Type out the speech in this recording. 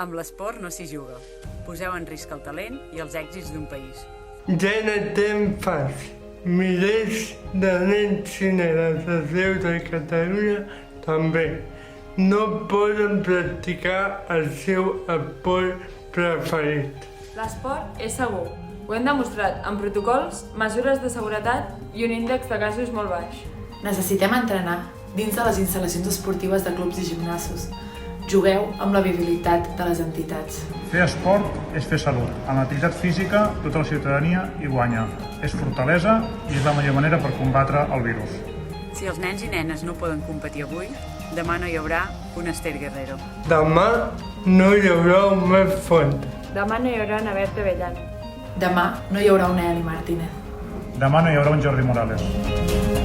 Amb l'esport no s'hi juga. Poseu en risc el talent i els èxits d'un país. Ja n'estem farts. Milers de nens i nenes de Catalunya també no poden practicar el seu esport preferit. L'esport és segur. Ho hem demostrat amb protocols, mesures de seguretat i un índex de casos molt baix. Necessitem entrenar dins de les instal·lacions esportives de clubs i gimnasos. Jugueu amb la viabilitat de les entitats. Fer esport és fer salut. En l'activitat física, tota la ciutadania hi guanya. És fortalesa i és la millor manera per combatre el virus. Si els nens i nenes no poden competir avui, demà no hi haurà un Esther Guerrero. Demà no hi haurà un Marc Font. Demà no hi haurà una Berta Bellan. Demà no hi haurà una Eli Martínez. Demà no hi haurà un Jordi Morales.